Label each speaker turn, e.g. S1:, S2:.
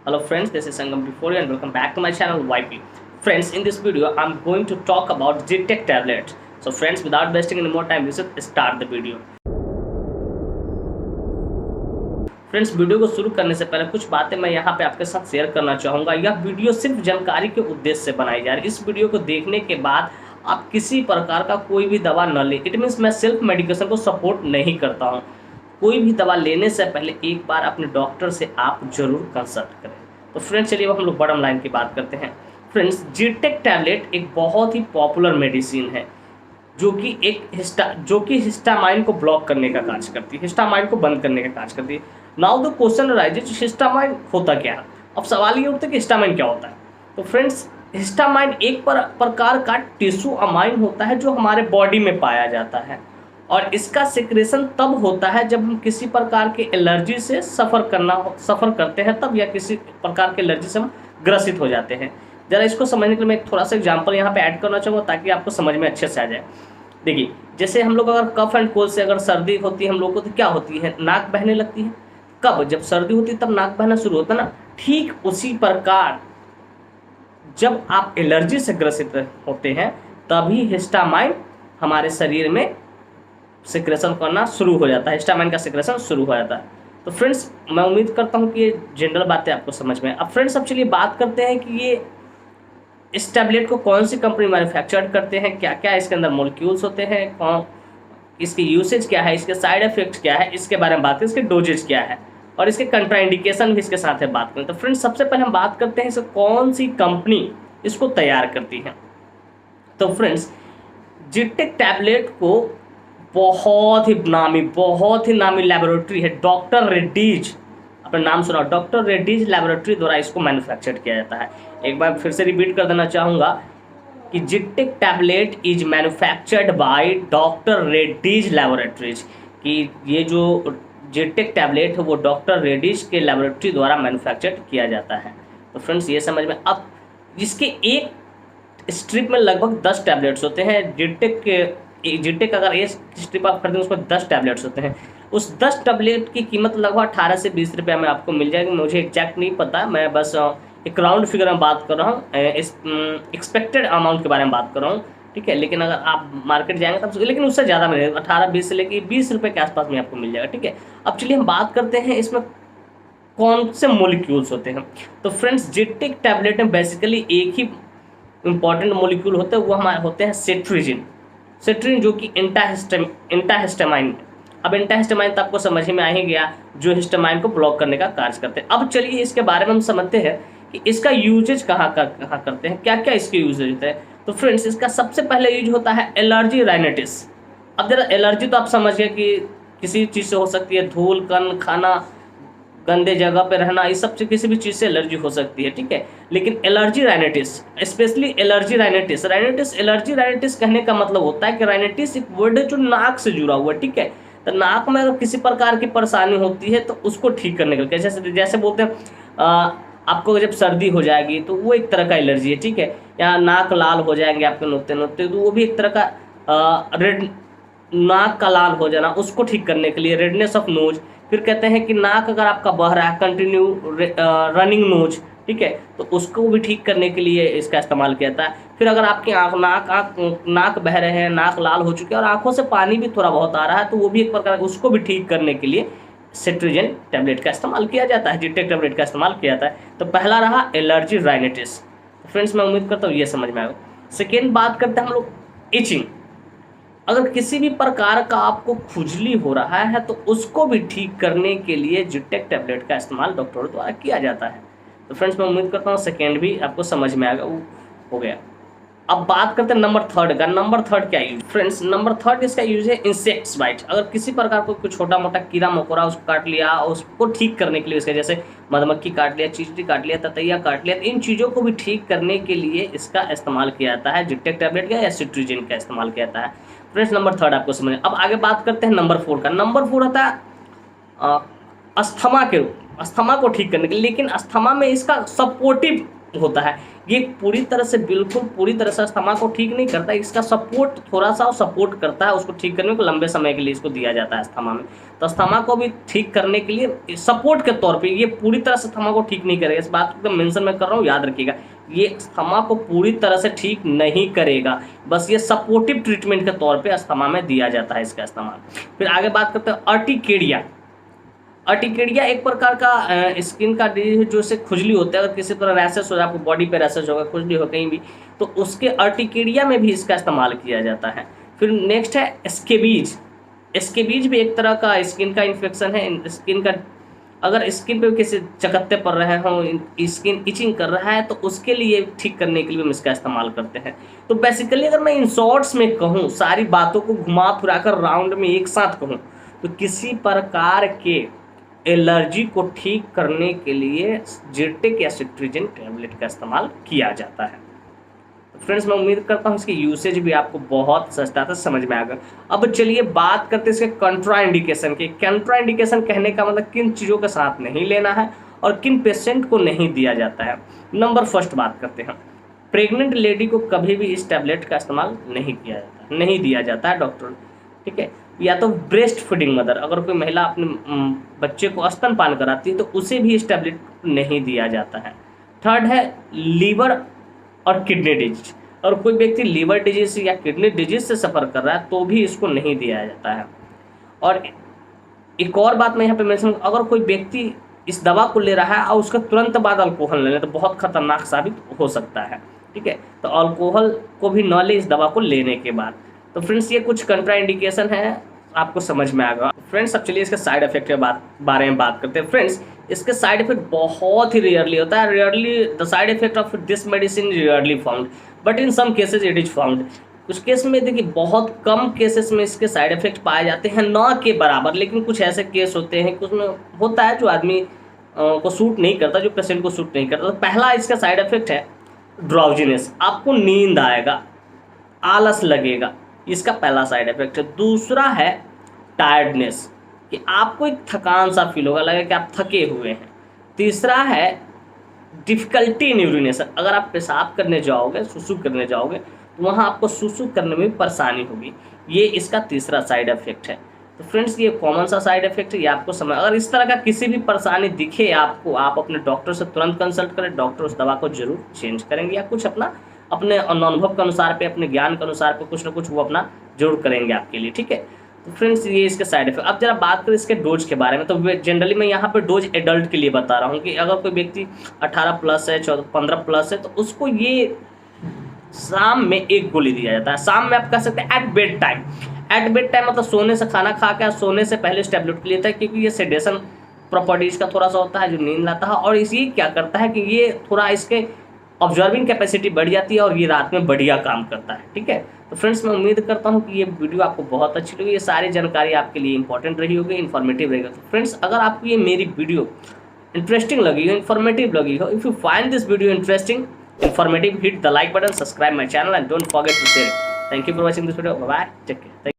S1: Hello friends, this is Sangam before you and welcome back to my channel YP. Friends, in this video I'm going to talk about GTEC tablet. So friends, without wasting any more time, we should start the video. Friends, video को शुरू करने से पहले कुछ बातें मैं यहाँ पे आपके साथ शेयर करना चाहूँगा। यह वीडियो सिर्फ जानकारी के उद्देश्य से बनाई जा रही है। इस वीडियो को देखने के बाद आप किसी प्रकार का कोई भी दवा न लें। इट मीन्स मैं सेल्फ मेडिकेशन को सपोर्ट नहीं करता हूँ। कोई भी दवा लेने से पहले एक बार अपने डॉक्टर से आप जरूर कंसल्ट करें। तो फ्रेंड्स, चलिए हम लोग बॉटम लाइन की बात करते हैं। फ्रेंड्स, जीटेक टैबलेट एक बहुत ही पॉपुलर मेडिसिन है जो कि हिस्टामाइन को ब्लॉक करने का कार्य करती है, हिस्टामाइन को बंद करने का कार्य करती है। Now the question arises, histamine होता क्या है? अब सवाल ये उठता है कि हिस्टामाइन क्या होता है। तो फ्रेंड्स, हिस्टामाइन एक प्रकार का टिश्यू अमाइन होता है जो हमारे बॉडी में पाया जाता है और इसका सिक्रेशन तब होता है जब हम किसी प्रकार के एलर्जी से सफ़र करते हैं तब, या किसी प्रकार के एलर्जी से हम ग्रसित हो जाते हैं। ज़रा इसको समझने के लिए मैं एक थोड़ा सा एग्जांपल यहाँ पे ऐड करना चाहूँगा ताकि आपको समझ में अच्छे से आ जाए। देखिए, जैसे हम लोग अगर कफ एंड कोल्ड से अगर सर्दी होती है हम लोग को, तो क्या होती है? नाक बहने लगती है। कब? जब सर्दी होती है तब नाक बहना शुरू होता है ना। ठीक उसी प्रकार जब आप एलर्जी से ग्रसित होते हैं तभी हिस्टामाइन हमारे शरीर में सिक्रेशन करना शुरू हो जाता है, हिस्टामाइन का सिक्रेशन शुरू हो जाता है। तो फ्रेंड्स, मैं उम्मीद करता हूँ कि ये जनरल बातें आपको समझ में। अब फ्रेंड्स, अब चलिए बात करते हैं कि ये इस टैबलेट को कौन सी कंपनी मैन्युफैक्चर करते हैं, क्या क्या इसके अंदर मॉलिक्यूल्स होते हैं, कौन इसकी यूसेज क्या है, इसके साइड इफेक्ट्स क्या है, इसके बारे में बात करें, इसके डोजेज क्या है और इसके कंट्राइंडिकेशन भी इसके साथ है बात करें। तो फ्रेंड्स, सबसे पहले हम बात करते हैं इसको कौन सी कंपनी इसको तैयार करती है। तो फ्रेंड्स, जीटेक टैबलेट को बहुत ही नामी लैबोरेटरी है, डॉक्टर रेड्डीज, अपना नाम सुना, डॉक्टर रेड्डीज लैबोरेटरी द्वारा इसको मैन्युफैक्चर किया जाता है। एक बार फिर से रिपीट कर देना चाहूँगा कि जीटेक tablet is manufactured by doctor Reddy's laboratories, कि ये जो जीटेक टैबलेट है वो डॉक्टर रेड्डीज के लैबोरेटरी द्वारा मैन्युफैक्चर किया जाता है। तो फ्रेंड्स, ये समझ में। अब इसके एक स्ट्रिप में लगभग 10 टैबलेट्स होते हैं। जीटेक अगर एक स्ट्रिप आप खरीदें उसमें 10 टैबलेट्स होते हैं। उस 10 टैबलेट की कीमत लगभग 18 से 20 रुपये में आपको मिल जाएगी। मुझे एग्जैक्ट नहीं पता, मैं बस एक राउंड फिगर में बात कर रहा हूँ, इस एक्सपेक्टेड अमाउंट के बारे में बात कर रहा हूँ, ठीक है। लेकिन अगर आप मार्केट जाएंगे तब, लेकिन उससे ज़्यादा मिलेगा, 18-20 से लेकर 20 रुपये के आसपास में आपको मिल जाएगा, ठीक है। अब चलिए हम बात करते हैं इसमें कौन से मॉलिक्यूल्स होते हैं। तो फ्रेंड्स, जीटेक टैबलेट में बेसिकली एक ही इंपॉर्टेंट मॉलिक्यूल होते हैं, वो हमारे होते हैं सेट्रिन, जो कि एंटाहिस्टामाइन। अब एंटाहिस्टामाइन तो आपको समझ में आ ही गया, जो हिस्टामाइन को ब्लॉक करने का कार्य करते हैं। अब चलिए इसके बारे में हम समझते हैं कि इसका यूजेज कहाँ करते हैं, क्या क्या इसके यूजेज होते हैं। तो फ्रेंड्स, इसका सबसे पहले यूज होता है एलर्जी राइनाइटिस। अब जरा एलर्जी तो आप समझ गए कि किसी चीज़ से हो सकती है, धूल कण खाना, गंदे जगह पे रहना, इस सब से किसी भी चीज़ से एलर्जी हो सकती है, ठीक है। लेकिन allergy rhinitis, specially allergy rhinitis allergy rhinitis कहने का मतलब होता है कि राइनाइटिस एक वर्ड है जो नाक से जुड़ा हुआ है, ठीक है। तो नाक में अगर किसी प्रकार की परेशानी होती है तो उसको ठीक करने के लिए, जैसे बोलते हैं आपको जब सर्दी हो जाएगी तो वो एक तरह का एलर्जी है, ठीक है। या नाक लाल हो जाएंगे आपके नोते तो वो भी एक तरह का रेड, नाक का लाल हो जाना, उसको ठीक करने के लिए रेडनेस ऑफ नोज। फिर कहते हैं कि नाक अगर आपका बह रहा है, कंटिन्यू रनिंग नोज, ठीक है, तो उसको भी ठीक करने के लिए इसका इस्तेमाल किया जाता है। फिर अगर आपकी नाक बह रहे हैं, नाक लाल हो चुके हैं और आंखों से पानी भी थोड़ा बहुत आ रहा है, तो वो भी एक प्रकार, उसको भी ठीक करने के लिए सेट्रिजन टैबलेट का इस्तेमाल किया जाता है, जीटेक टैबलेट का इस्तेमाल किया जाता है। तो पहला रहा एलर्जी राइनाइटिस। तो फ्रेंड्स, मैं उम्मीद करता हूँ ये समझ में आएगा। सेकेंड बात करते हैं हम लोग इचिंग। अगर किसी भी प्रकार का आपको खुजली हो रहा है तो उसको भी ठीक करने के लिए जीटेक टैबलेट का इस्तेमाल डॉक्टरों द्वारा किया जाता है। तो फ्रेंड्स, मैं उम्मीद करता हूँ सेकेंड भी आपको समझ में आएगा, वो हो गया। अब बात करते हैं नंबर थर्ड का। नंबर थर्ड क्या यूज? फ्रेंड्स, नंबर थर्ड इसका यूज है इंसेक्ट्स बाइट। अगर किसी प्रकार को कोई छोटा मोटा कीड़ा मकोड़ा उसको काट लिया, उसको ठीक करने के लिए, इसका जैसे मधुमक्खी काट लिया, चींटी काट लिया, ततैया काट लिया, इन चीज़ों को भी ठीक करने के लिए इसका इस्तेमाल किया जाता है, जीटेक टैबलेट का या सेट्रिजिन का इस्तेमाल किया जाता है। फ्रेंड्स, नंबर थर्ड आपको समझ। अब आगे बात करते हैं नंबर 4 का। नंबर 4 होता है अस्थमा के रूप, अस्थमा को ठीक करने के लिए, लेकिन अस्थमा में इसका होता है। ये पूरी तरह से बिल्कुल पूरी तरह से अस्थमा को ठीक नहीं करता, इसका सपोर्ट थोड़ा सा सपोर्ट करता है, उसको ठीक करने को लंबे समय के लिए इसको दिया जाता है अस्थमा में। तो अस्थमा को भी ठीक करने के लिए सपोर्ट के तौर पे, ये पूरी तरह से अस्थमा को ठीक नहीं करेगा, इस बात को एकदम मेंशन मैं कर रहा हूँ, याद रखिएगा। ये अस्थमा को पूरी तरह से ठीक नहीं करेगा, बस ये सपोर्टिव ट्रीटमेंट के तौर पे अस्थमा में दिया जाता है इसका इस्तेमाल। फिर आगे बात करते हैं अर्टिकेरिया। अर्टिकेरिया एक प्रकार का स्किन का डिजीज है जो से खुजली होता है, अगर किसी तरह रैशेस हो, आपको बॉडी पे रैशेस होगा, खुजली हो कहीं भी, तो उसके अर्टिकेरिया में भी इसका इस्तेमाल किया जाता है। फिर नेक्स्ट है स्केबीज। स्केबीज भी एक तरह का स्किन का इन्फेक्शन है। स्किन का अगर स्किन पे किसी चकत्ते पड़ रहे हों, स्किन इचिंग कर रहा है, तो उसके लिए ठीक करने के लिए हम इसका इस्तेमाल करते हैं। तो बेसिकली अगर मैं इन शॉर्ट्स में कहूँ, सारी बातों को घुमा फिरा कर राउंड में एक साथ कहूँ, तो किसी प्रकार के एलर्जी को ठीक करने के लिए जेटेक या सिट्रीजिन टैबलेट का इस्तेमाल किया जाता है। फ्रेंड्स, मैं उम्मीद करता हूँ इसकी यूसेज भी आपको बहुत सस्ता था, समझ में आ गया। अब चलिए बात करते हैं इसके कंट्राइंडिकेशन की। कंट्राइंडिकेशन कहने का मतलब किन चीज़ों के साथ नहीं लेना है और किन पेशेंट को नहीं दिया जाता है। नंबर फर्स्ट बात करते हैं, प्रेग्नेंट लेडी को कभी भी इस टैबलेट का इस्तेमाल नहीं किया जाता, नहीं दिया जाता है डॉक्टर, ठीक है। या तो ब्रेस्ट फीडिंग मदर, अगर कोई महिला अपने बच्चे को स्तनपान कराती है तो उसे भी इस टैबलेट नहीं दिया जाता है। थर्ड है लीवर और किडनी डिजीज, और कोई व्यक्ति लीवर डिजीज या किडनी डिजीज से सफ़र कर रहा है तो भी इसको नहीं दिया जाता है। और एक और बात मैं यहाँ पे मेंशन, अगर कोई व्यक्ति इस दवा को ले रहा है और उसका तुरंत बाद अल्कोहल ले ले तो बहुत खतरनाक साबित हो सकता है, ठीक है। तो अल्कोहल को भी न ले इस दवा को लेने के बाद। तो फ्रेंड्स, ये कुछ कंट्राइंडिकेशन है, आपको समझ में आएगा। फ्रेंड्स, अब चलिए इसके साइड इफेक्ट के बारे में बात करते हैं। फ्रेंड्स, इसके साइड इफेक्ट बहुत ही रेयरली होता है। Rarely the side effect of this medicine rarely found, but in some cases it is found. कुछ केस में देखिए बहुत कम केसेस में इसके साइड इफेक्ट पाए जाते हैं, ना के बराबर, लेकिन कुछ ऐसे केस होते हैं, कुछ में होता है जो आदमी को सूट नहीं करता, जो पेशेंट को सूट नहीं करता। तो पहला इसका साइड इफेक्ट है ड्राउजीनेस, आपको नींद आएगा, आलस लगेगा, इसका पहला साइड इफेक्ट है। दूसरा है टायर्डनेस, कि आपको एक थकान सा फील होगा, लगेगा कि आप थके हुए हैं। तीसरा है डिफ़िकल्टी इन यूरिनेशन, अगर आप पेशाब करने जाओगे, सुसु करने जाओगे, तो वहाँ आपको सुसु करने में परेशानी होगी, ये इसका तीसरा साइड इफेक्ट है। तो फ्रेंड्स, ये कॉमन सा साइड इफेक्ट है, ये आपको समझ। अगर इस तरह का किसी भी परेशानी दिखे आपको, आप अपने डॉक्टर से तुरंत कंसल्ट करें, डॉक्टर उस दवा को जरूर चेंज करेंगे, या कुछ अपने अनुभव के अनुसार पे, अपने ज्ञान के अनुसार पे कुछ ना कुछ वो अपना जरूर करेंगे आपके लिए, ठीक है। तो फ्रेंड्स, ये इसके साइड इफेक्ट। अब जरा बात करें इसके डोज के बारे में, तो जनरली मैं यहाँ पे डोज एडल्ट के लिए बता रहा हूँ कि अगर कोई व्यक्ति 18 प्लस है, 15 प्लस है, तो उसको ये शाम में 1 गोली दिया जाता है। शाम में आप कह सकते हैं at bed time. At bed time मतलब सोने से, खाना खा के सोने से पहले इस टैबलेट को लेता है, क्योंकि ये सेडेशन प्रॉपर्टीज का थोड़ा सा होता है, जो नींद लाता है, और इसी क्या करता है कि ये थोड़ा इसके ऑब्जर्विंग कैपेसिटी बढ़ जाती है और ये रात में बढ़िया काम करता है, ठीक है। तो फ्रेंड्स, मैं उम्मीद करता हूँ कि ये वीडियो आपको बहुत अच्छी लगी, ये सारी जानकारी आपके लिए इंपॉर्टेंट रही होगी, इन्फॉर्मेटिव रहेगा। तो फ्रेंड्स, अगर आपको ये मेरी वीडियो इंटरेस्टिंग लगी हो, इन्फॉर्मेटिव लगी हो, if you find this video interesting, informative, hit the like button, subscribe my channel and don't forget to share it. Thank you for watching this video. Bye bye, take care.